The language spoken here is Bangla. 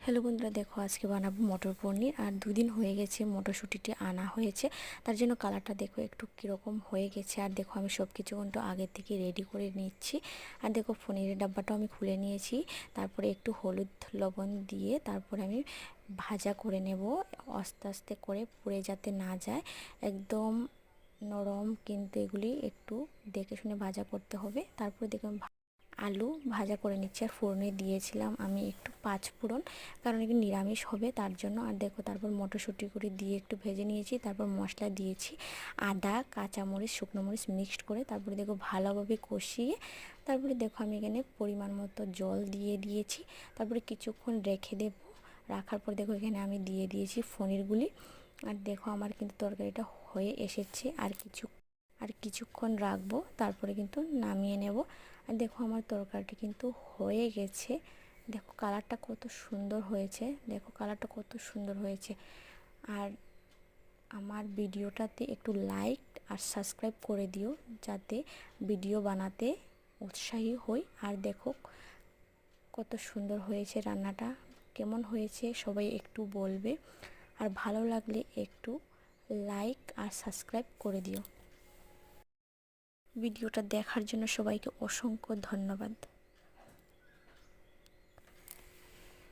হ্যালো বন্ধুরা, দেখো আজকে বানাবো মটর পনির। আর দুদিন হয়ে গেছে মটরশুঁটিটি আনা হয়েছে, তার জন্য কালারটা দেখো একটু কীরকম হয়ে গেছে। আর দেখো আমি সব কিছু কিন্তু আগে থেকে রেডি করে নিচ্ছি। আর দেখো পনিরের ডাব্বাটাও আমি খুলে নিয়েছি, তারপরে একটু হলুদ লবণ দিয়ে তারপরে আমি ভাজা করে নেব আস্তে আস্তে করে, পুড়ে যাতে না যায়। একদম নরম কিন্তু এগুলি একটু দেখে শুনে ভাজা করতে হবে। তারপরে দেখো আলু ভাজা করে নিচ্ছি। আর ফোড়নে দিয়েছিলাম আমি একটু পাঁচ ফোড়ন, কারণ একটু নিরামিষ হবে তার জন্য। আর দেখো তারপর মটরশুঁটি করে দিয়ে একটু ভেজে নিয়েছি। তারপর মশলা দিয়েছি আদা, কাঁচামরিচ, শুকনো মরিচ মিক্সড করে। তারপরে দেখো ভালোভাবে কষিয়ে তারপরে দেখো আমি এখানে পরিমাণ মতো জল দিয়ে দিয়েছি। তারপরে কিছুক্ষণ রেখে দেব। রাখার পর দেখো এখানে আমি দিয়ে দিয়েছি পনিরগুলি। আর দেখো আমার কিন্তু তরকারিটা হয়ে এসেছে। আর কিছুক্ষণ রাখবো, তারপরে কিন্তু নামিয়ে নেব। আর দেখো আমার তরকারিটি কিন্তু হয়ে গেছে। দেখো কালারটা কত সুন্দর হয়েছে, দেখো কালারটা কত সুন্দর হয়েছে। আর আমার ভিডিওটাতে একটু লাইক আর সাবস্ক্রাইব করে দিও, যাতে ভিডিও বানাতে উৎসাহী হই। আর দেখো কত সুন্দর হয়েছে রান্নাটা, কেমন হয়েছে সবাই একটু বলবে। আর ভালো লাগলে একটু লাইক আর সাবস্ক্রাইব করে দিও। ভিডিওটা দেখার জন্য সবাইকে অসংখ্য ধন্যবাদ।